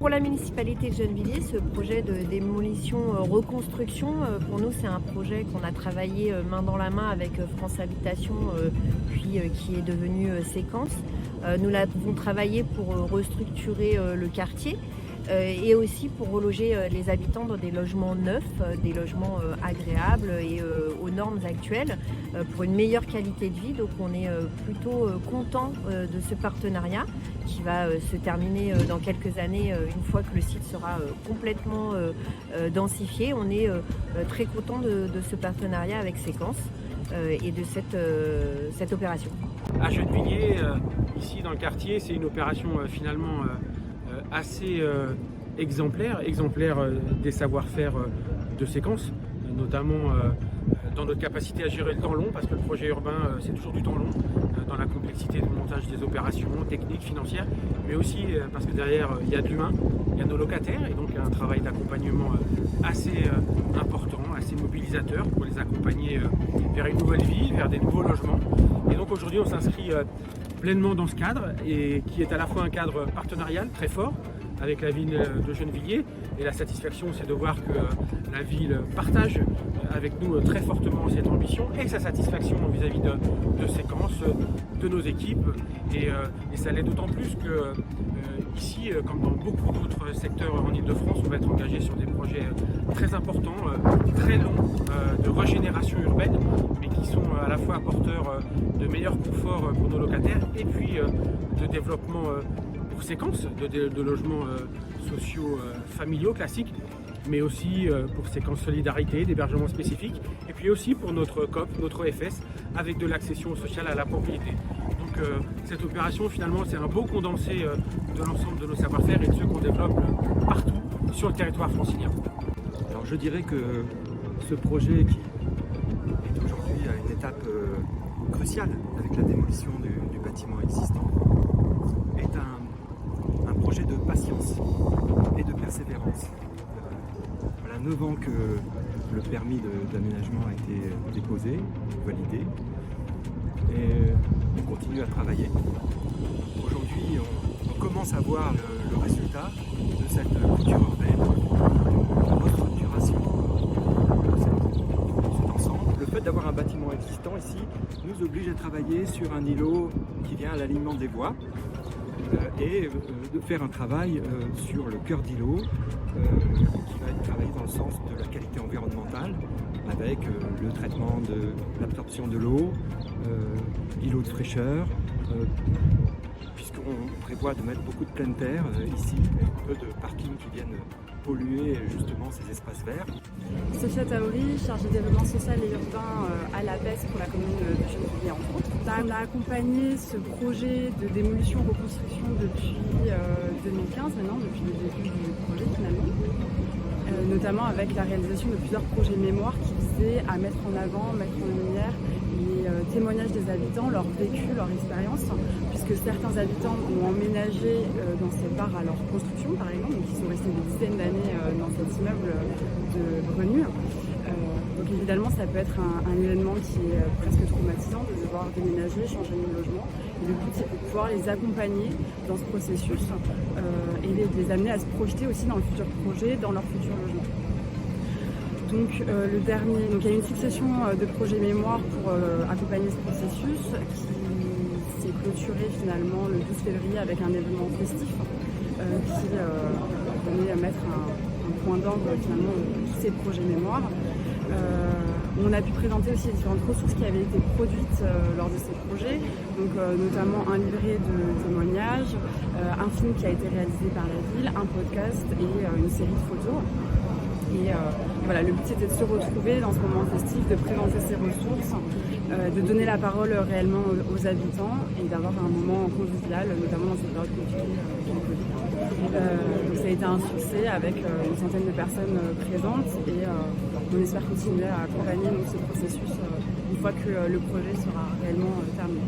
Pour la municipalité de Gennevilliers, ce projet de démolition-reconstruction, pour nous c'est un projet qu'on a travaillé main dans la main avec France Habitation, puis qui est devenu Séquence. Nous l'avons travaillé pour restructurer le quartier et aussi pour reloger les habitants dans des logements neufs, des logements agréables et aux normes actuelles pour une meilleure qualité de vie. Donc on est plutôt content de ce partenariat qui va se terminer dans quelques années une fois que le site sera complètement densifié. On est très content de ce partenariat avec Séquence et de cette opération. À Gennevilliers, ici dans le quartier, c'est une opération finalement assez exemplaire des savoir-faire de Séquence, notamment dans notre capacité à gérer le temps long, parce que le projet urbain c'est toujours du temps long, dans la complexité du montage des opérations techniques, financières, mais aussi parce que derrière il y a de l'humain, il y a nos locataires, et donc il y a un travail d'accompagnement assez important, assez mobilisateur pour les accompagner vers une nouvelle vie, vers des nouveaux logements. Et donc aujourd'hui on s'inscrit pleinement dans ce cadre, et qui est à la fois un cadre partenarial très fort avec la ville de Gennevilliers, et la satisfaction c'est de voir que la ville partage avec nous très fortement cette ambition et sa satisfaction vis-à-vis de Séquence, de nos équipes, et ça l'est d'autant plus que ici, comme dans beaucoup d'autres secteurs en Ile-de-France, on va être engagé sur des projets très importants, très longs, de régénération urbaine, mais qui sont à la fois apporteurs de meilleur confort pour nos locataires et puis de développement pour Séquence, de logements sociaux familiaux classiques, mais aussi pour Séquence Solidarité, d'hébergement spécifique, et puis aussi pour notre COP, notre OFS, avec de l'accession sociale à la propriété. Donc cette opération finalement c'est un beau condensé de l'ensemble de nos savoir-faire et de ceux qu'on développe partout sur le territoire francilien. Alors je dirais que ce projet qui est aujourd'hui à une étape cruciale avec la démolition du bâtiment existant est un projet de patience et de persévérance. Voilà 9 ans que le permis d'aménagement a été déposé, validé, et on continue à travailler. Aujourd'hui, on commence à voir le résultat de cette culture urbaine, la restructuration de cet ensemble. Le fait d'avoir un bâtiment existant ici nous oblige à travailler sur un îlot qui vient à l'alignement des voies, et de faire un travail sur le cœur d'îlot qui va être travaillé dans le sens de la qualité environnementale avec le traitement de l'absorption de l'eau, l'îlot de fraîcheur, puisqu'on prévoit de mettre beaucoup de pleine terre ici, et peu de parkings qui viennent polluer justement ces espaces verts. Sophia Taori, chargée de développement social et urbain à l'APES pour la commune de Gennevilliers entre autres. On a accompagné ce projet de démolition-reconstruction depuis 2015 maintenant, depuis le début du projet finalement. Notamment avec la réalisation de plusieurs projets mémoire qui visaient à mettre en avant, mettre en lumière les témoignages des habitants, leur vécu, leur expérience, puisque certains habitants ont emménagé dans cette barre à leur construction par exemple, donc ils sont restés des dizaines d'années dans cet immeuble de Grenu. Donc évidemment ça peut être un événement qui est presque traumatisant de devoir déménager, changer de logement. Et le but c'est de pouvoir les accompagner dans ce processus et les amener à se projeter aussi dans le futur projet, dans leur futur logement. Donc il y a une succession de projets mémoire pour accompagner ce processus qui s'est clôturé finalement le 12 février avec un événement festif qui venait mettre un point d'angle finalement de tous ces projets mémoire. On a pu présenter aussi les différentes ressources qui avaient été produites lors de ces projets, donc notamment un livret de témoignages, un film qui a été réalisé par la ville, un podcast et une série de photos. Et voilà, le but c'était de se retrouver dans ce moment festif, de présenter ces ressources, de donner la parole réellement aux habitants et d'avoir un moment convivial, notamment dans cette période compliquée du Covid. Donc ça a été un succès avec une centaine de personnes présentes et on espère continuer à accompagner ce processus une fois que le projet sera réellement terminé.